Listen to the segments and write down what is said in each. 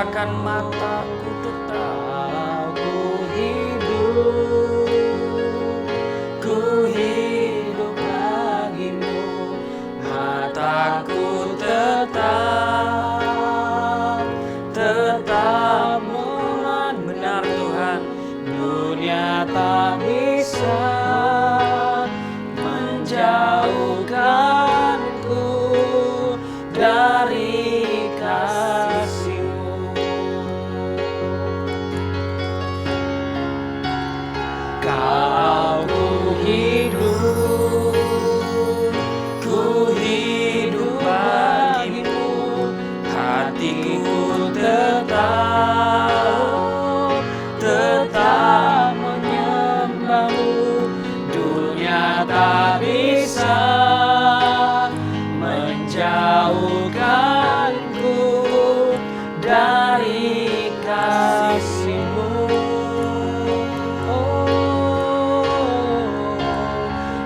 Katakan mataku tetap ku hidup bagimu, mataku tetap memandang. Benar Tuhan, dunia tak bisa menjauhkanku dari kasih-Mu. Kalau ku hidup bagimu, hatiku tetap menyembah-Mu. Dunia tak bisa menjauhkanku dari kasih-Mu.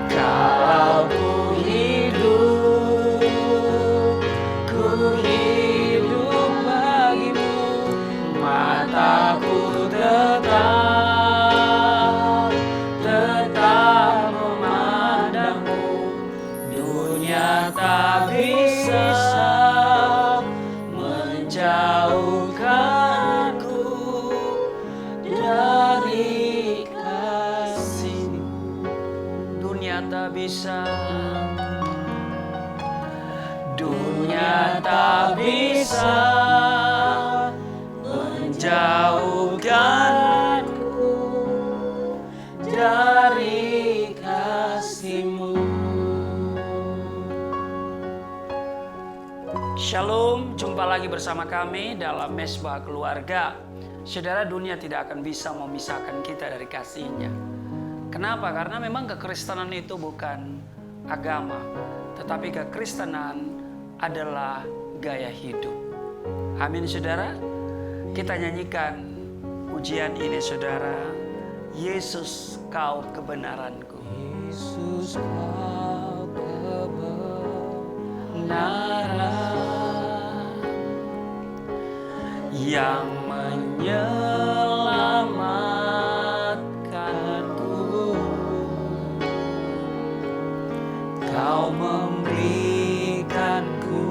Kalau ku hidup bagimu, mataku tetap memandang-Mu. Dunia tak bisa menjauhkanku dari kasih-Mu. Dunia tak bisa menjauhkanku dari kasih-Mu. Shalom, jumpa lagi bersama kami dalam Mesbah Keluarga. Saudara, dunia tidak akan bisa memisahkan kita dari kasih-Nya. Kenapa? Karena memang kekristenan itu bukan agama, tetapi kekristenan adalah gaya hidup. Amin saudara. Kita nyanyikan pujian ini saudara. Yesus kau kebenaranku. Yesus kau kebenaran yang menyelamatkanku. Kau memberikanku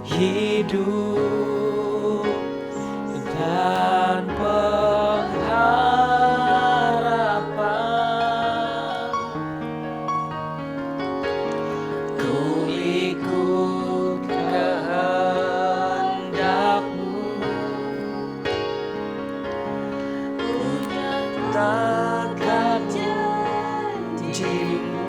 hidup dan pengharapan. Ku ikut kehendak-Mu, ku nyatakan janji-Mu,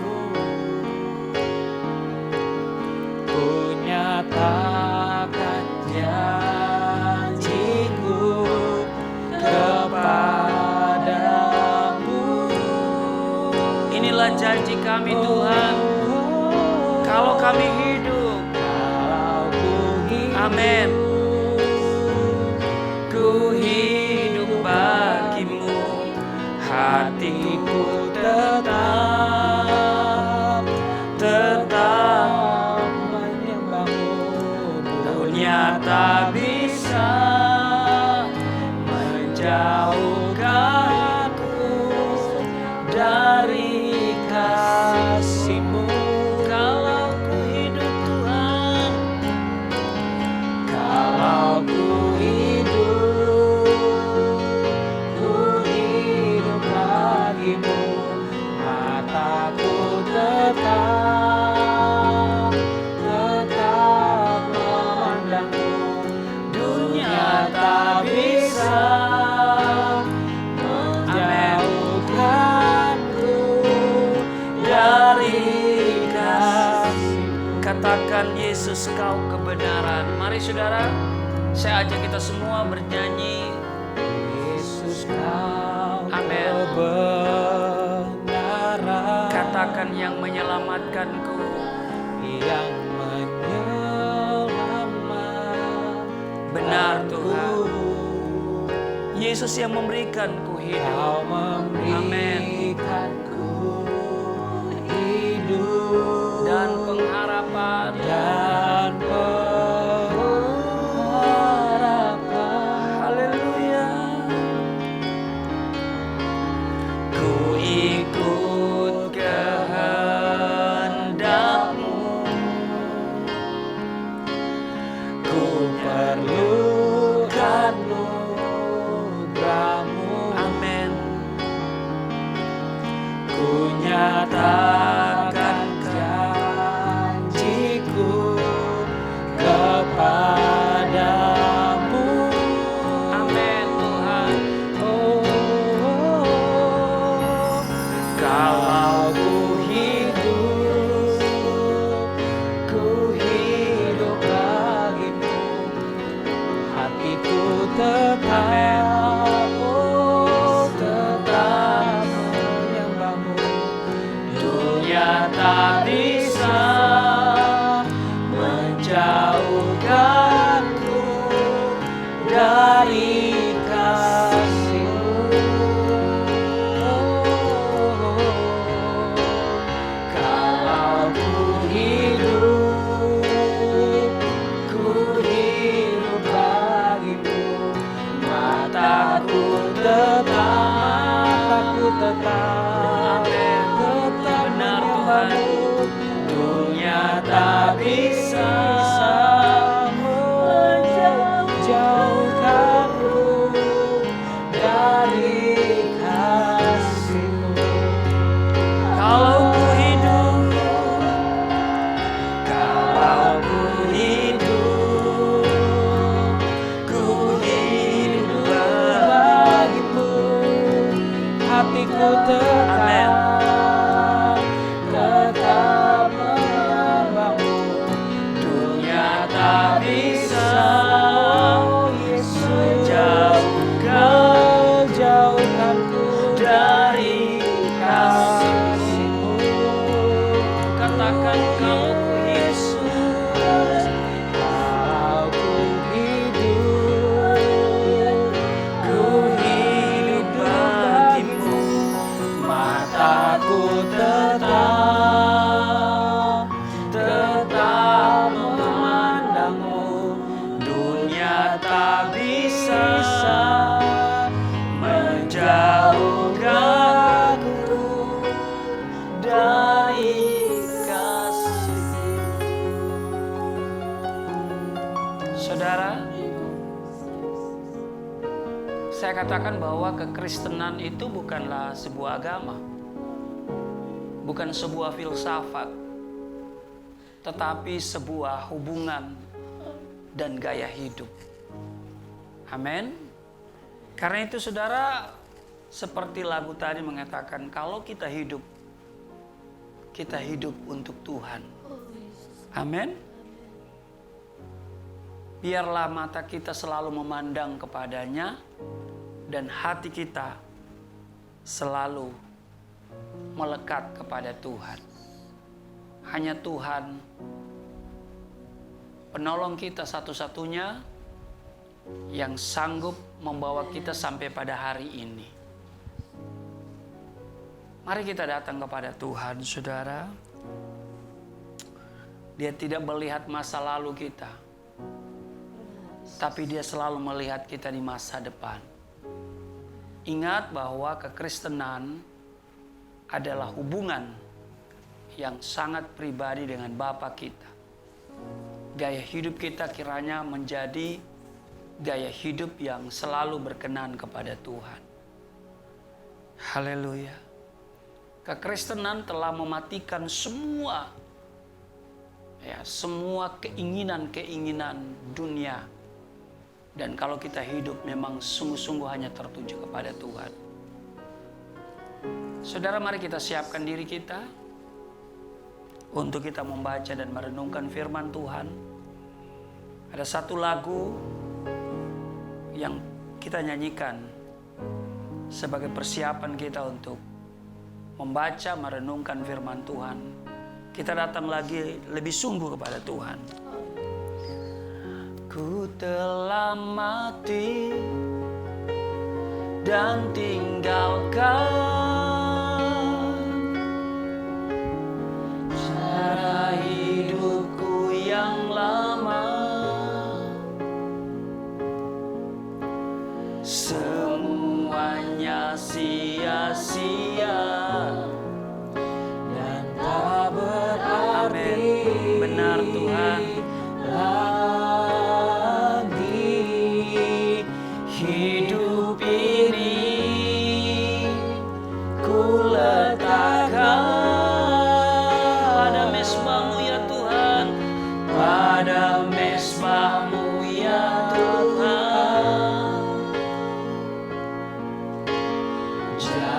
ku nyatakan janji-Ku kepadamu. Inilah janji kami Tuhan, kalau kami hidup, amin, ku hidup bagimu, hatiku tetap menyembah-Mu. Dunia tak bisa menjauhkanku dari kasih-Mu. Kalau ku hidup Tuhan, kalau ku hidup bagimu, mataku tetap memandang-Mu. Dunia tak bisa menjauhkanku dari kasih. Katakan Yesus kau kebenaran. Mari saudara, saya ajak kita semua bernyanyi. Yesus kau kebenaran. Katakan yang menyelamatkanku, yang menyelamat. Benar Tuhan, Yesus yang memberikanku hidup. Amin. Dan pengharapan. nyatakan janjiku kepadamu. Amin Tuhan. Kalau ku hidup bagimu, hatiku tetap, tetap menyembahmu. Dunia tak bisa menjauhkanku dari kasih-Mu. Kalau ku hidup bagimu, mataku tetap menyembahmu. Dunia tak bisa menjauhkanku dari kasih-Mu. Kalau ku hidup bagimu, hatiku tetap menyembahmu. Dunia tak bisa menjauhkanku dari kasih-Mu. Katakan kalau ku hidup bagimu, mataku tetap memandangmu. Dunia tak bisa menjauhkanku dari kasih-Mu. Saudara, saya katakan bahwa kekristenan itu bukanlah sebuah agama, bukan sebuah filsafat, tetapi sebuah hubungan dan gaya hidup. Amin. Karena itu saudara, seperti lagu tadi mengatakan, kalau kita hidup untuk Tuhan. Amin. Biarlah mata kita selalu memandang kepadanya dan hati kita selalu melekat kepada Tuhan. Hanya Tuhan penolong kita satu-satunya yang sanggup membawa kita sampai pada hari ini. Mari kita datang kepada Tuhan, saudara. Dia tidak melihat masa lalu kita, tapi Dia selalu melihat kita di masa depan. Ingat bahwa kekristenan adalah hubungan yang sangat pribadi dengan Bapa kita. Gaya hidup kita kiranya menjadi gaya hidup yang selalu berkenan kepada Tuhan. Haleluya. Kekristenan telah mematikan semua keinginan-keinginan dunia. Dan kalau kita hidup memang sungguh-sungguh hanya tertuju kepada Tuhan. Saudara, mari kita siapkan diri kita untuk kita membaca dan merenungkan firman Tuhan. Ada satu lagu yang kita nyanyikan sebagai persiapan kita untuk membaca, merenungkan firman Tuhan. Kita datang lagi lebih sungguh kepada Tuhan. Ku telah mati dan tinggalkan cara hidupku yang lama. Semuanya sia-sia dan tak berarti. Amin. Benar Tuhan. Lagi hidup ini ku letakkan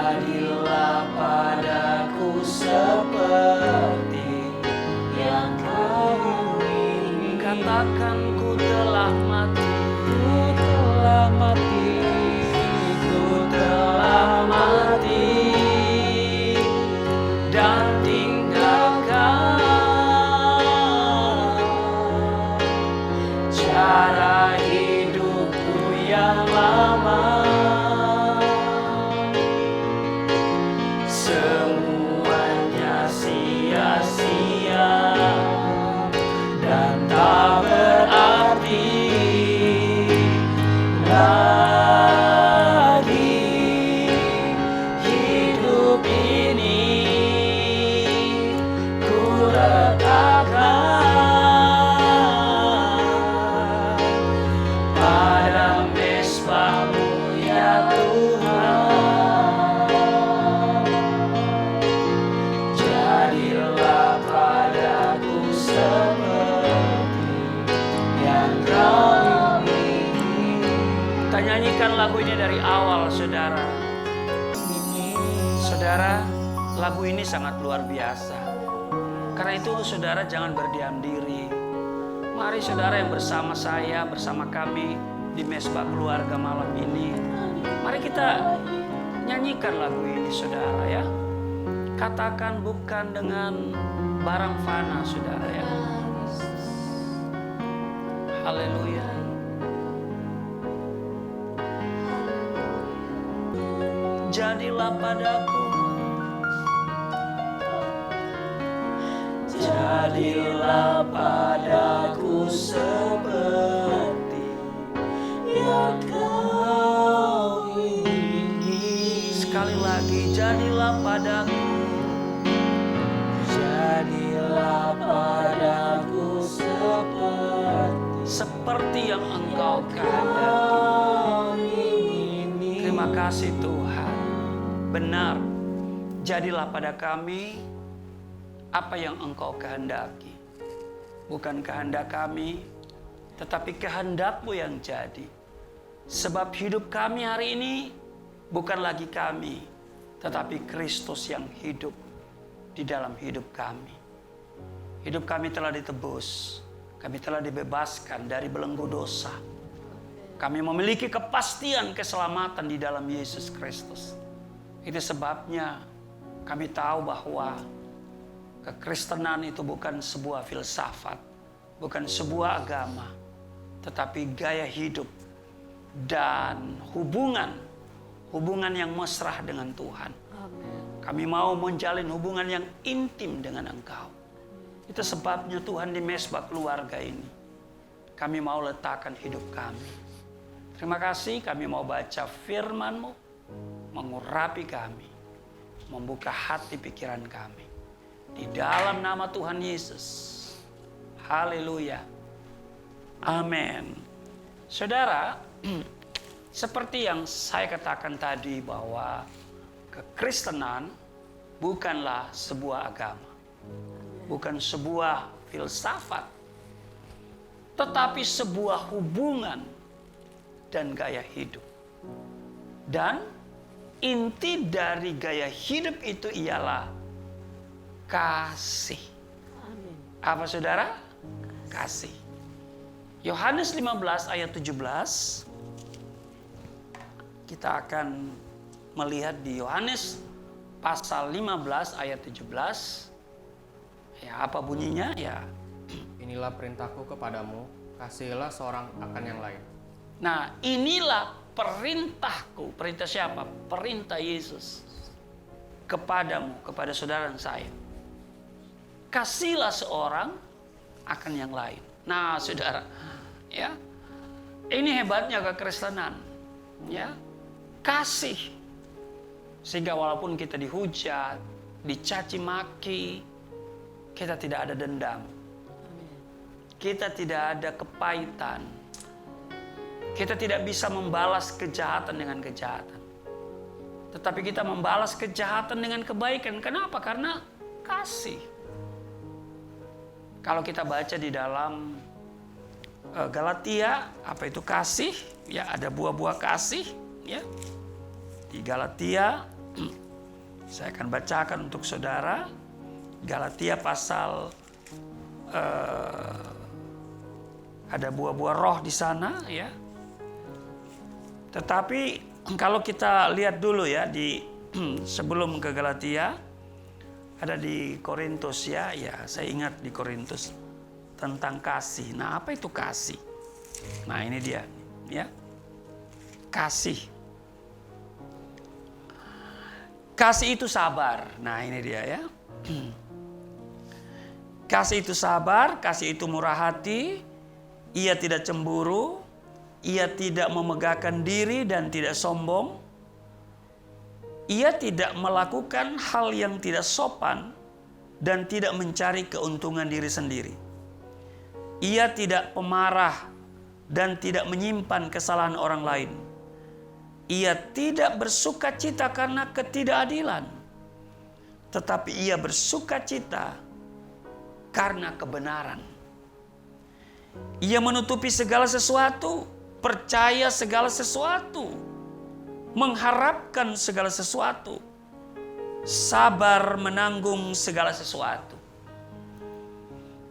Jadilah padaku seperti yang Kau ingin. Katakan ku telah mati, ku telah mati, ku telah mati, dan tinggalkan cara hidupku yang lama. Semuanya sia-sia dan tak berarti lagi. Hidup ini ku letakkan pada mezbah-Mu ya Tuhan. Jadilah padaku seperti yang Kau ingin. Kita nyanyikan lagu ini dari awal, saudara. Saudara, lagu ini sangat luar biasa. Karena itu saudara jangan berdiam diri. Mari saudara yang bersama saya, bersama kami di Mezbah Keluarga malam ini, mari kita nyanyikan lagu ini saudara ya. Katakan bukan dengan barang fana saudara ya. Haleluya. Jadilah padaku, jadilah padaku seperti yang Kau ingin. Sekali lagi, jadilah padaku, jadilah padaku seperti yang Engkau kehendaki. Terima kasih Tuhan. Benar, jadilah pada kami apa yang Engkau kehendaki. Bukan kehendak kami, tetapi kehendak-Mu yang jadi. Sebab hidup kami hari ini bukan lagi kami, tetapi Kristus yang hidup di dalam hidup kami. Hidup kami telah ditebus, kami telah dibebaskan dari belenggu dosa. Kami memiliki kepastian keselamatan di dalam Yesus Kristus. Itu sebabnya kami tahu bahwa kekristenan itu bukan sebuah filsafat, bukan sebuah agama, tetapi gaya hidup dan hubungan yang mesra dengan Tuhan. Kami mau menjalin hubungan yang intim dengan Engkau. Itu sebabnya Tuhan di Mezbah Keluarga ini, kami mau letakkan hidup kami. Terima kasih, kami mau baca firman-Mu, mengurapi kami, membuka hati pikiran kami. Di dalam nama Tuhan Yesus. Haleluya. Amin. Saudara, seperti yang saya katakan tadi bahwa kekristenan bukanlah sebuah agama. Bukan sebuah filsafat. Tetapi sebuah hubungan dan gaya hidup. Dan inti dari gaya hidup itu ialah kasih. Amin. Apa saudara? Kasih. Yohanes 15 ayat 17. Kita akan melihat di Yohanes pasal 15 ayat 17. Ya, apa bunyinya? Ya. Inilah perintahku kepadamu, kasihilah seorang akan yang lain. Nah, inilah perintahku. Perintah siapa? Perintah Yesus kepadamu, kepada saudara dan saya. Kasihlah seorang akan yang lain. Nah, saudara, ya, ini hebatnya kekristenan, ya, kasih. Sehingga walaupun kita dihujat, dicaci maki, kita tidak ada dendam, kita tidak ada kepahitan, kita tidak bisa membalas kejahatan dengan kejahatan. Tetapi kita membalas kejahatan dengan kebaikan. Kenapa? Karena kasih. Kalau kita baca di dalam Galatia, apa itu kasih? Ya, ada buah-buah kasih, ya. Di Galatia Saya akan bacakan untuk saudara Galatia pasal ada buah-buah roh di sana ya. Tetapi kalau kita lihat dulu ya di sebelum ke Galatia ada di Korintus ya, saya ingat di Korintus tentang kasih. Nah, apa itu kasih? Nah, ini dia ya. Kasih. Kasih itu sabar. Nah, ini dia ya. Kasih itu sabar, kasih itu murah hati, ia tidak cemburu, ia tidak memegahkan diri dan tidak sombong, ia tidak melakukan hal yang tidak sopan dan tidak mencari keuntungan diri sendiri. Ia tidak pemarah dan tidak menyimpan kesalahan orang lain. Ia tidak bersukacita karena ketidakadilan, tetapi ia bersukacita karena kebenaran. Ia menutupi segala sesuatu, percaya segala sesuatu, mengharapkan segala sesuatu, sabar menanggung segala sesuatu.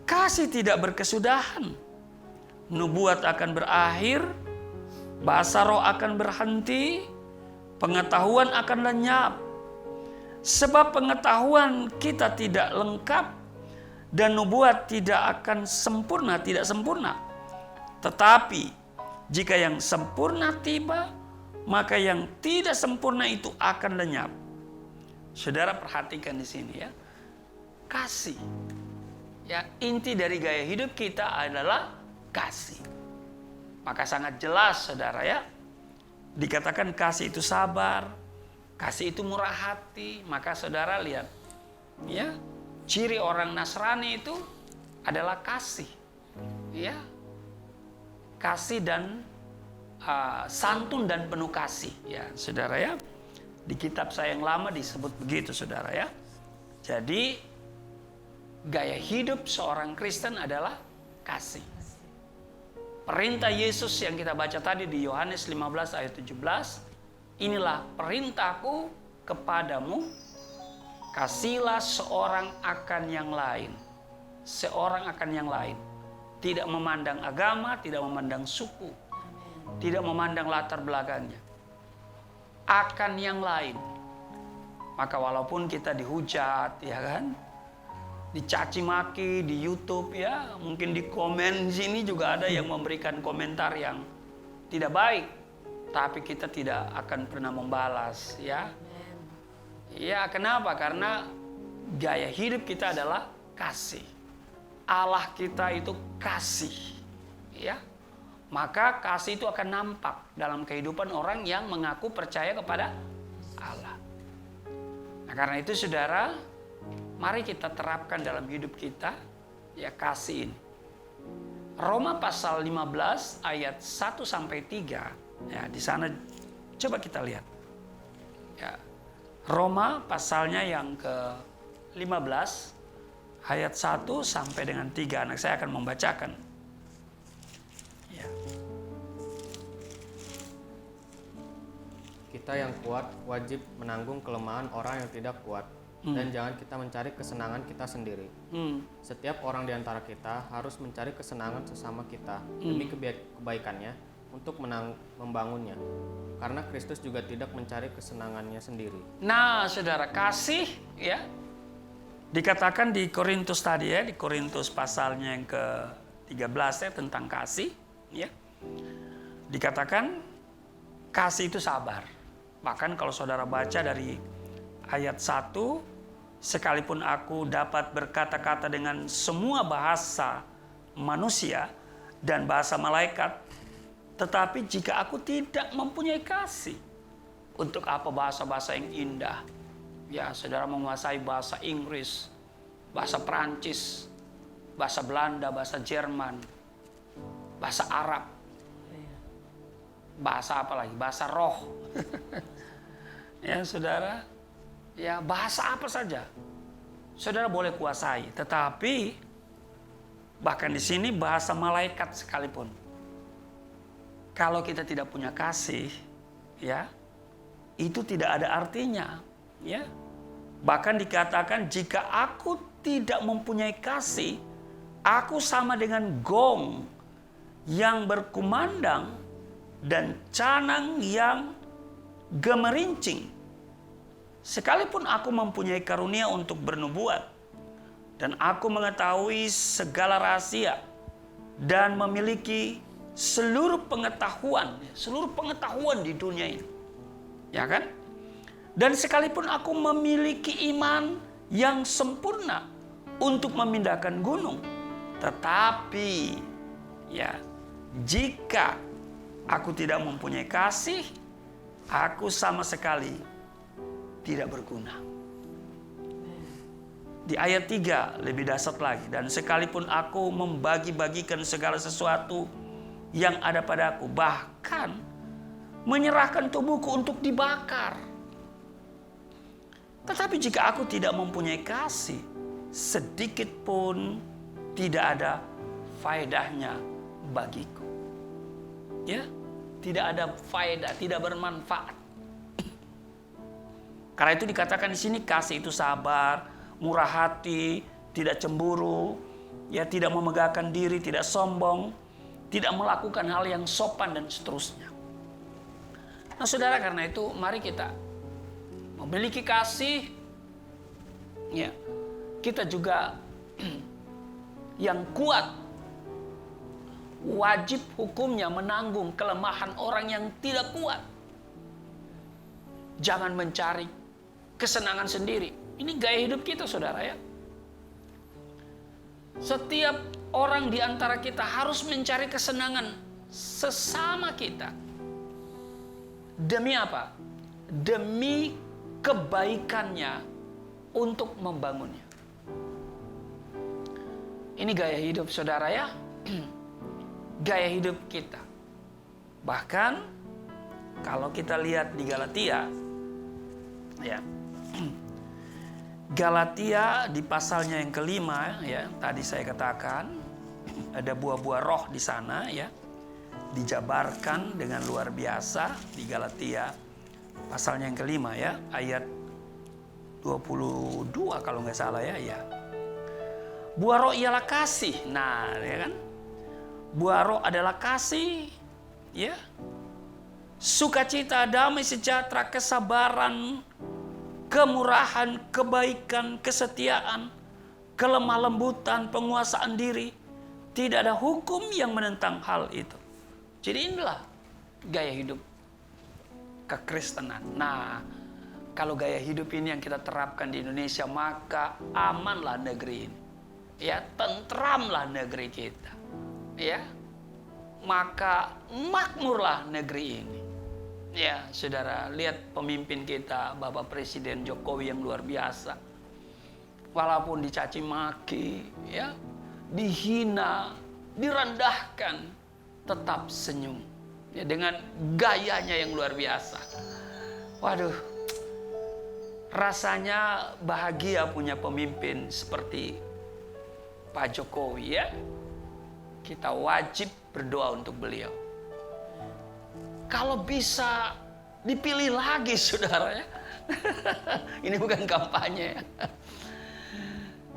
Kasih tidak berkesudahan, nubuat akan berakhir, bahasa roh akan berhenti, pengetahuan akan lenyap. Sebab pengetahuan kita tidak lengkap dan nubuat tidak akan sempurna, tidak sempurna. Tetapi jika yang sempurna tiba, maka yang tidak sempurna itu akan lenyap. Saudara perhatikan di sini ya. Kasih. Ya, inti dari gaya hidup kita adalah kasih. Maka sangat jelas saudara ya. Dikatakan kasih itu sabar, kasih itu murah hati. Maka saudara lihat ya, ciri orang Nasrani itu adalah kasih. Ya. Kasih dan santun dan penuh kasih ya, saudara ya. Di kitab saya yang lama disebut begitu saudara ya. Jadi gaya hidup seorang Kristen adalah kasih. Perintah Yesus yang kita baca tadi di Yohanes 15 ayat 17, inilah perintahku kepadamu, kasihlah seorang akan yang lain. Seorang akan yang lain. Tidak memandang agama, tidak memandang suku, tidak memandang latar belakangnya. Akan yang lain. Maka walaupun kita dihujat, ya kan, dicaci maki di YouTube ya, mungkin di komen sini juga ada yang memberikan komentar yang tidak baik, tapi kita tidak akan pernah membalas ya. Ya, kenapa? Karena gaya hidup kita adalah kasih. Allah kita itu kasih, ya. Maka kasih itu akan nampak dalam kehidupan orang yang mengaku percaya kepada Allah. Nah, karena itu saudara, mari kita terapkan dalam hidup kita ya kasih ini. Roma pasal 15 ayat 1 sampai 3. Ya, di sana coba kita lihat. Ya. Roma pasalnya yang ke-15 ayat 1 sampai dengan 3. Anak saya akan membacakan. Ya. Kita yang kuat wajib menanggung kelemahan orang yang tidak kuat. Dan jangan kita mencari kesenangan kita sendiri. Setiap orang di antara kita harus mencari kesenangan sesama kita demi kebaikannya untuk membangunnya. Karena Kristus juga tidak mencari kesenangannya sendiri. Nah, saudara, kasih ya dikatakan di Korintus tadi ya, di Korintus pasalnya yang ke-13 ya tentang kasih ya. Dikatakan kasih itu sabar. Bahkan kalau saudara baca dari ayat 1, sekalipun aku dapat berkata-kata dengan semua bahasa manusia dan bahasa malaikat, tetapi jika aku tidak mempunyai kasih, untuk apa bahasa-bahasa yang indah? Ya, saudara menguasai bahasa Inggris, bahasa Perancis, bahasa Belanda, bahasa Jerman, bahasa Arab, bahasa apa lagi? Bahasa roh. Ya, saudara. Ya, bahasa apa saja saudara boleh kuasai, tetapi bahkan di sini bahasa malaikat sekalipun, kalau kita tidak punya kasih, ya, itu tidak ada artinya. Ya. Bahkan dikatakan jika aku tidak mempunyai kasih, aku sama dengan gong yang berkumandang dan canang yang gemerincing. Sekalipun aku mempunyai karunia untuk bernubuat, dan aku mengetahui segala rahasia, dan memiliki seluruh pengetahuan di dunia ini. Ya kan? Dan sekalipun aku memiliki iman yang sempurna untuk memindahkan gunung, tetapi ya, jika aku tidak mempunyai kasih, aku sama sekali tidak berguna. Di ayat 3 lebih dahsyat lagi. Dan sekalipun aku membagi-bagikan segala sesuatu yang ada padaku, bahkan menyerahkan tubuhku untuk dibakar, tetapi jika aku tidak mempunyai kasih, sedikit pun tidak ada faedahnya bagiku. Ya, tidak ada faedah, tidak bermanfaat. Karena itu dikatakan di sini kasih itu sabar, murah hati, tidak cemburu, ya, tidak memegahkan diri, tidak sombong, tidak melakukan hal yang sopan dan seterusnya. Nah, saudara, karena itu mari kita memiliki kasih, ya, kita juga yang kuat, wajib hukumnya menanggung kelemahan orang yang tidak kuat. Jangan mencari kesenangan sendiri. Ini gaya hidup kita, saudara, ya. Setiap orang di antara kita harus mencari kesenangan sesama kita. Demi apa? Demi kebaikannya untuk membangunnya. Ini gaya hidup, saudara, ya. Gaya hidup kita. Bahkan kalau kita lihat di Galatia, ya, Galatia di pasalnya yang kelima, ya, tadi saya katakan ada buah-buah roh di sana, ya, dijabarkan dengan luar biasa di Galatia pasalnya yang kelima, ya, ayat 22 kalau nggak salah, ya, ya. Buah roh ialah kasih. Nah, ya kan? Buah roh adalah kasih, ya, sukacita, damai sejahtera, kesabaran, kemurahan, kebaikan, kesetiaan, kelemah lembutan, penguasaan diri. Tidak ada hukum yang menentang hal itu. Jadi inilah gaya hidup kekristenan. Nah, kalau gaya hidup ini yang kita terapkan di Indonesia, maka amanlah negeri ini. Ya, tentramlah negeri kita. Ya, maka makmurlah negeri ini. Ya, saudara, lihat pemimpin kita, Bapak Presiden Jokowi yang luar biasa. Walaupun dicaci maki, ya, dihina, direndahkan, tetap senyum. Ya, dengan gayanya yang luar biasa. Waduh, rasanya bahagia punya pemimpin seperti Pak Jokowi, ya. Kita wajib berdoa untuk beliau. Kalau bisa dipilih lagi, saudara, ya. Ini bukan kampanye, ya.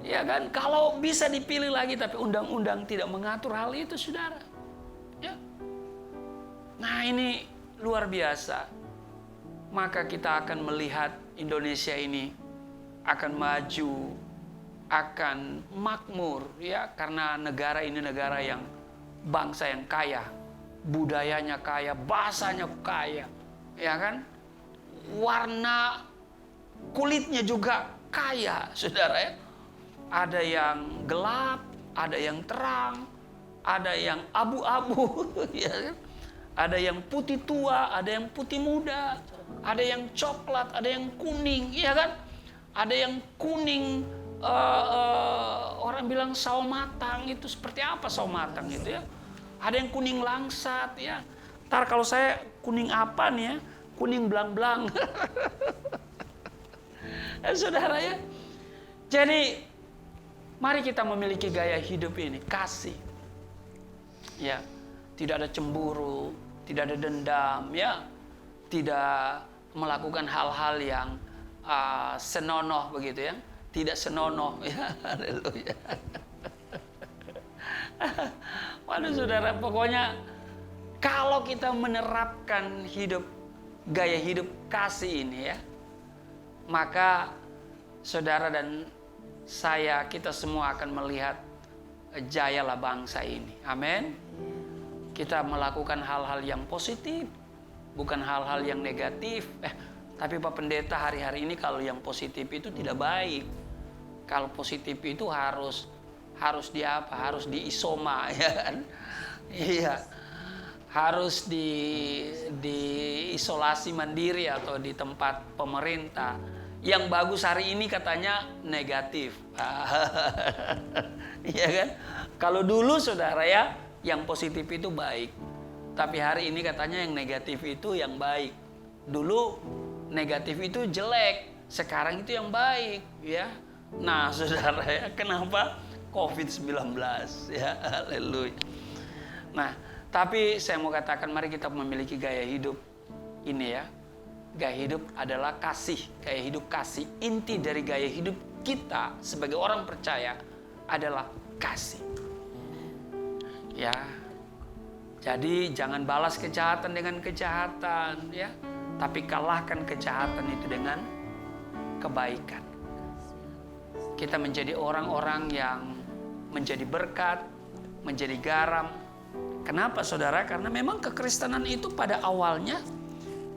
Ya kan, kalau bisa dipilih lagi, tapi undang-undang tidak mengatur hal itu, saudara. Ya. Nah, ini luar biasa. Maka kita akan melihat Indonesia ini akan maju, akan makmur, ya, karena negara ini negara yang bangsa yang kaya, budayanya kaya, bahasanya kaya, ya kan? Warna kulitnya juga kaya, saudara, ya. Ada yang gelap, ada yang terang, ada yang abu-abu, ya kan? Ada yang putih tua, ada yang putih muda, ada yang coklat, ada yang kuning, ya kan? Ada yang kuning, orang bilang sawo matang. Itu seperti apa sawo matang itu, ya? Ada yang kuning langsat, ya. Ntar kalau saya kuning apa nih, ya? Kuning belang-belang. Saudara, ya. Jadi mari kita memiliki gaya hidup ini, kasih. Ya, tidak ada cemburu, tidak ada dendam, ya. Tidak melakukan hal-hal yang senonoh begitu ya, tidak senonoh ya. Haleluya. Waduh saudara, pokoknya kalau kita menerapkan gaya hidup kasih ini ya, maka saudara dan saya, kita semua akan melihat jayalah bangsa ini. Amin. Kita melakukan hal-hal yang positif, bukan hal-hal yang negatif. Tapi Pak Pendeta, hari-hari ini kalau yang positif itu tidak baik. Kalau positif itu harus Harus diisoma ya kan? Iya. Harus diisolasi mandiri atau di tempat pemerintah. Yang bagus hari ini katanya negatif. Iya kan? Kalau dulu saudara ya, yang positif itu baik. Tapi hari ini katanya yang negatif itu yang baik. Dulu negatif itu jelek, sekarang itu yang baik ya. Nah saudara ya, kenapa? COVID-19 ya, haleluya. Nah, tapi saya mau katakan mari kita memiliki gaya hidup ini ya. Gaya hidup adalah kasih, gaya hidup kasih. Inti dari gaya hidup kita sebagai orang percaya adalah kasih. Ya. Jadi jangan balas kejahatan dengan kejahatan ya, tapi kalahkan kejahatan itu dengan kebaikan. Kita menjadi orang-orang yang menjadi berkat, menjadi garam. Kenapa saudara? Karena memang kekristenan itu pada awalnya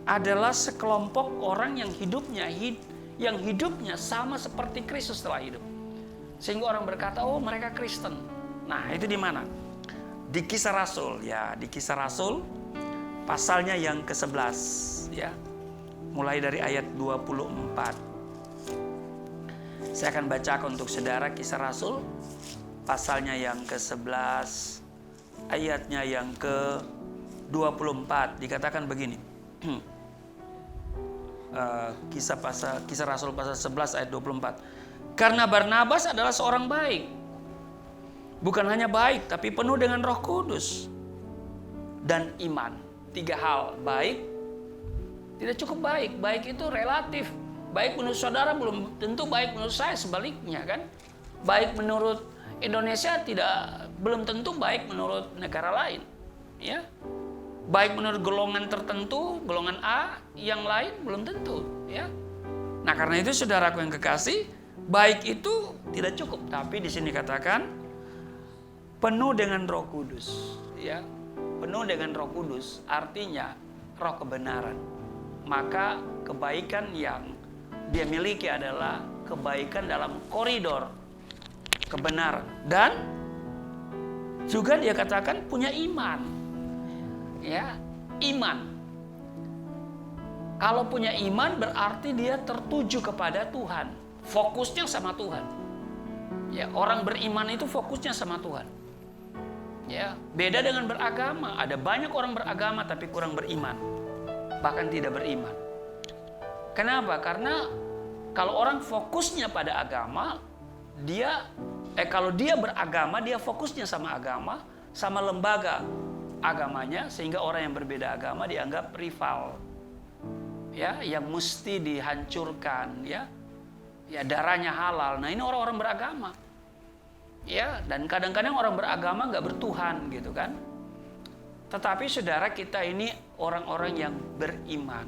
adalah sekelompok orang yang hidupnya sama seperti Kristus telah hidup. Sehingga orang berkata, oh mereka Kristen. Nah itu di mana? Di Kisah Rasul ya, di Kisah Rasul pasalnya yang ke-11 ya. Mulai dari ayat 24. Saya akan bacakan untuk saudara Kisah Rasul pasalnya yang ke-11 ayatnya yang ke-24. Dikatakan begini. Kisah Rasul pasal 11 ayat 24. Karena Barnabas adalah seorang baik. Bukan hanya baik, tapi penuh dengan Roh Kudus dan iman. 3 hal, baik, tidak cukup baik. Baik itu relatif. Baik menurut saudara belum tentu baik menurut saya, sebaliknya kan. Baik menurut Indonesia belum tentu baik menurut negara lain. Ya. Baik menurut golongan tertentu, golongan A, yang lain belum tentu, ya. Nah, karena itu saudaraku yang kekasih, baik itu tidak cukup, tapi di sini katakan penuh dengan Roh Kudus, ya. Penuh dengan Roh Kudus artinya roh kebenaran. Maka kebaikan yang dia miliki adalah kebaikan dalam koridor kebenaran, dan juga dia katakan punya iman. Ya, iman. Kalau punya iman berarti dia tertuju kepada Tuhan, fokusnya sama Tuhan. Ya, orang beriman itu fokusnya sama Tuhan. Ya, beda dengan beragama. Ada banyak orang beragama tapi kurang beriman, bahkan tidak beriman. Kenapa? Karena kalau orang fokusnya pada agama, kalau dia beragama, dia fokusnya sama agama, sama lembaga agamanya, sehingga orang yang berbeda agama dianggap rival, ya, yang mesti dihancurkan, ya, darahnya halal. Nah ini orang-orang beragama, ya, dan kadang-kadang orang beragama nggak bertuhan, gitu kan. Tetapi saudara, kita ini orang-orang yang beriman.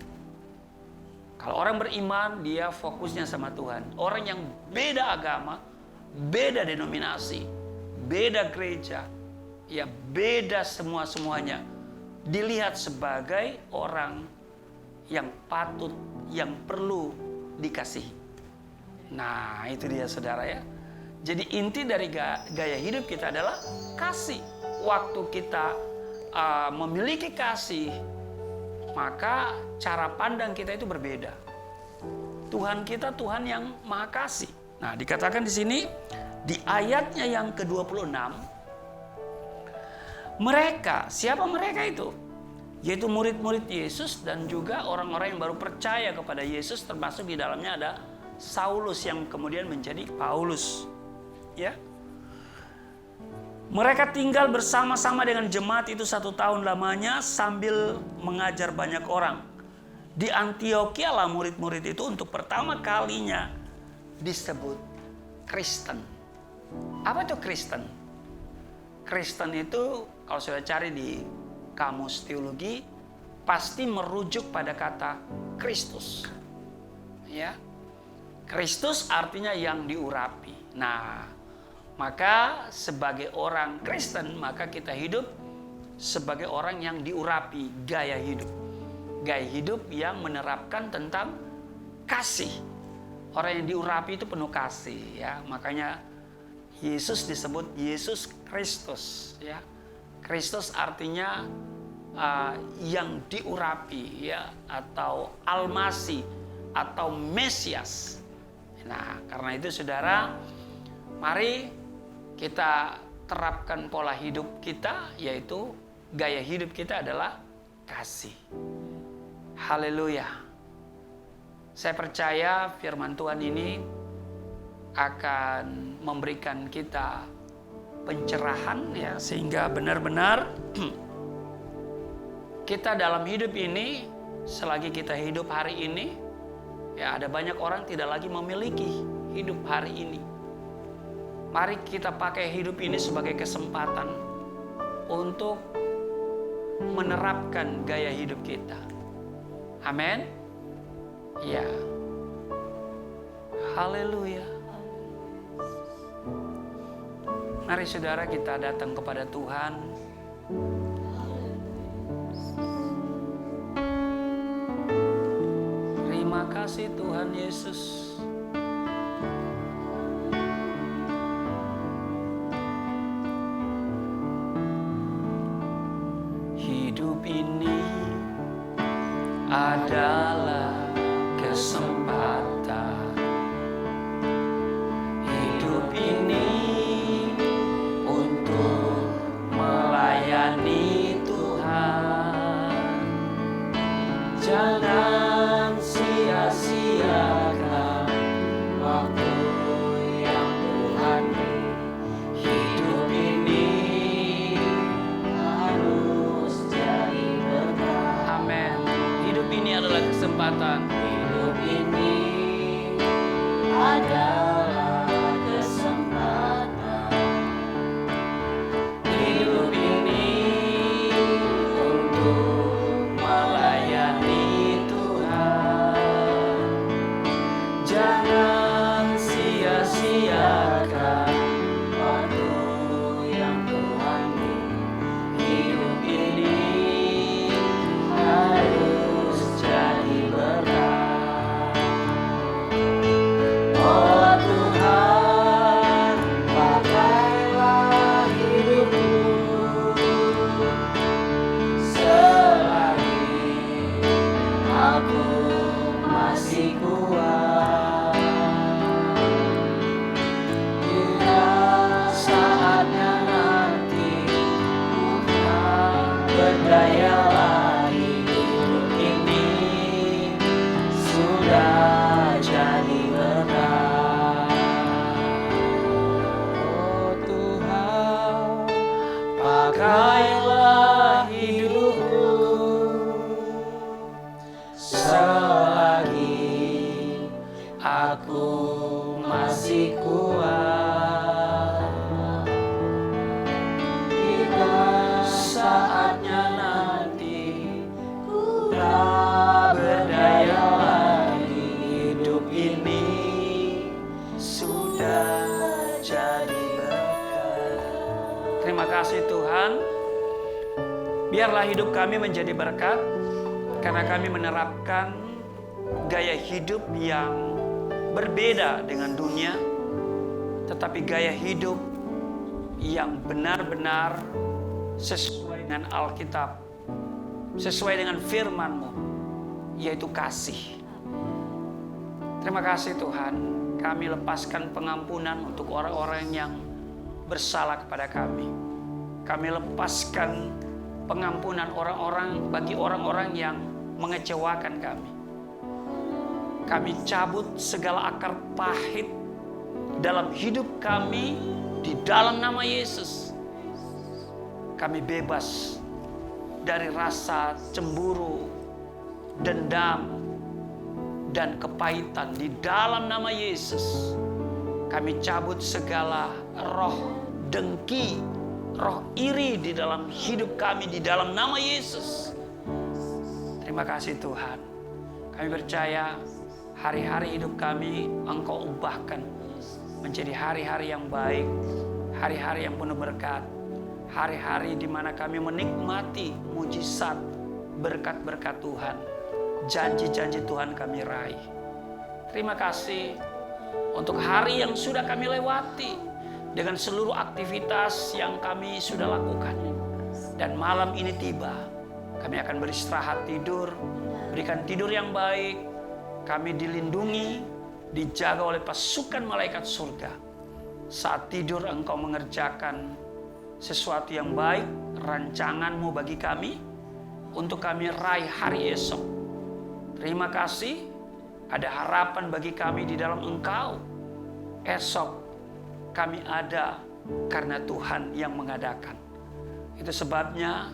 Kalau orang beriman, dia fokusnya sama Tuhan. Orang yang beda agama, beda denominasi, beda gereja, ya beda semuanya, dilihat sebagai orang yang patut, yang perlu dikasihi. Nah itu dia saudara ya. Jadi inti dari gaya hidup kita adalah kasih. Waktu kita memiliki kasih, maka cara pandang kita itu berbeda. Tuhan kita Tuhan yang Maha Kasih. Nah, dikatakan di sini di ayatnya yang ke-26, mereka, siapa mereka itu? Yaitu murid-murid Yesus dan juga orang-orang yang baru percaya kepada Yesus, termasuk di dalamnya ada Saulus yang kemudian menjadi Paulus. Ya. Mereka tinggal bersama-sama dengan jemaat itu 1 tahun lamanya sambil mengajar banyak orang. Di Antioquia lah murid-murid itu untuk pertama kalinya disebut Kristen. Apa itu Kristen? Kristen itu kalau sudah cari di kamus teologi pasti merujuk pada kata Kristus. Ya. Kristus artinya yang diurapi. Nah, maka sebagai orang Kristen maka kita hidup sebagai orang yang diurapi gaya hidup. Gaya hidup yang menerapkan tentang kasih. Orang yang diurapi itu penuh kasih, ya. Makanya Yesus disebut Yesus Kristus, ya. Kristus artinya yang diurapi, ya, atau Almasi atau Mesias. Nah, karena itu saudara, mari kita terapkan pola hidup kita, yaitu gaya hidup kita adalah kasih. Haleluya. Saya percaya firman Tuhan ini akan memberikan kita pencerahan, ya, sehingga benar-benar kita dalam hidup ini, selagi kita hidup hari ini, ya, ada banyak orang tidak lagi memiliki hidup hari ini. Mari kita pakai hidup ini sebagai kesempatan untuk menerapkan gaya hidup kita. Amin. Ya. Haleluya. Mari saudara kita datang kepada Tuhan. Terima kasih Tuhan Yesus. Hidup ini adalah kesempatan. Hidup ini untuk melayani Tuhan. Jangan sia-siakan waktu yang Tuhan beri. Hidup ini harus jadi berkat. Amin. Hidup ini adalah kesempatan. Hidup ini adalah kesempatan. Hidup ini untuk melayani Tuhan. Jangan sia-siakan waktu yang Tuhan beri. Hidup ini harus jadi berkat. Oh Tuhan, pakailah hidupku selagi aku masih kuat. Hingga saatnya nanti Tuhan berdaya lagi. Hidup ini sudah jadi berkat. Oh Tuhan, pakailah hidupku selagi aku masih kuat. Hingga saatnya nanti Tuhan berdaya lagi. Hidup ini sudah jadi berkat. Terima kasih Tuhan. Biarlah hidup kami menjadi berkat karena kami menerapkan gaya hidup yang berbeda dengan dunia, tetapi gaya hidup yang benar-benar sesuai dengan Alkitab, sesuai dengan firman-Mu, yaitu kasih. Terima kasih Tuhan, kami lepaskan pengampunan untuk orang-orang yang bersalah kepada kami. Kami lepaskan pengampunan bagi orang-orang yang mengecewakan kami. Kami cabut segala akar pahit dalam hidup kami di dalam nama Yesus. Kami bebas dari rasa cemburu, dendam, dan kepahitan. Di dalam nama Yesus, kami cabut segala roh dengki, roh iri di dalam hidup kami di dalam nama Yesus. Terima kasih Tuhan. Kami percaya hari-hari hidup kami Engkau ubahkan menjadi hari-hari yang baik, hari-hari yang penuh berkat, hari-hari di mana kami menikmati mujizat, berkat-berkat Tuhan, janji-janji Tuhan kami raih. Terima kasih untuk hari yang sudah kami lewati dengan seluruh aktivitas yang kami sudah lakukan. Dan malam ini tiba, kami akan beristirahat tidur, berikan tidur yang baik. Kami dilindungi, dijaga oleh pasukan malaikat surga. Saat tidur Engkau mengerjakan sesuatu yang baik, rancangan-Mu bagi kami, untuk kami raih hari esok. Terima kasih, ada harapan bagi kami di dalam Engkau. Esok kami ada karena Tuhan yang mengadakan. Itu sebabnya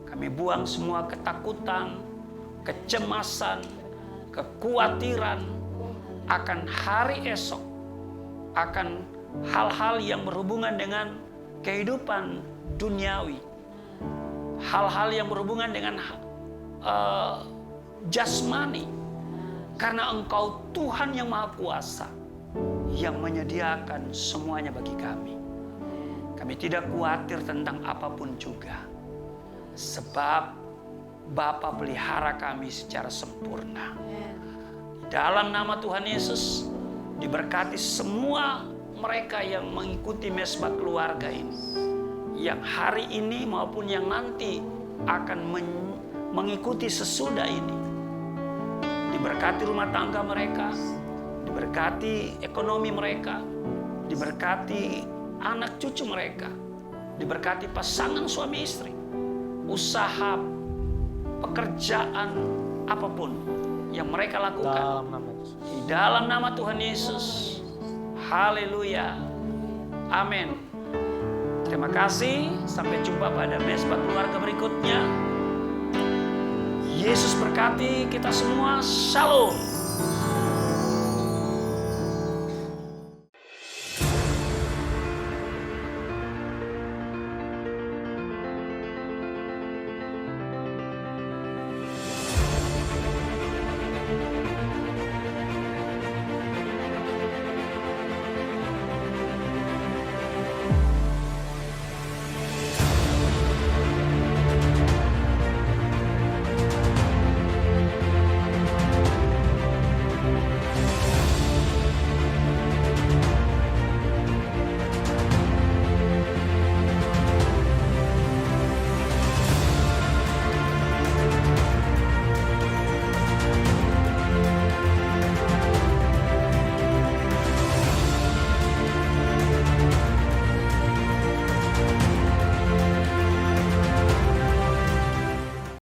kami buang semua ketakutan, kecemasan, kekhawatiran akan hari esok, akan hal-hal yang berhubungan dengan kehidupan duniawi, hal-hal yang berhubungan dengan jasmani, karena Engkau Tuhan yang Maha Kuasa yang menyediakan semuanya bagi kami. Kami tidak khawatir tentang apapun juga, sebab Bapa pelihara kami secara sempurna. Dalam nama Tuhan Yesus, diberkati semua mereka yang mengikuti mesbah keluarga ini, yang hari ini maupun yang nanti akan mengikuti sesudah ini. Diberkati rumah tangga mereka, diberkati ekonomi mereka, diberkati anak cucu mereka, diberkati pasangan suami istri, usaha, pekerjaan, apapun yang mereka lakukan. Di dalam nama Tuhan Yesus. Haleluya. Amin. Terima kasih. Sampai jumpa pada mesbah keluarga berikutnya. Yesus berkati kita semua. Shalom.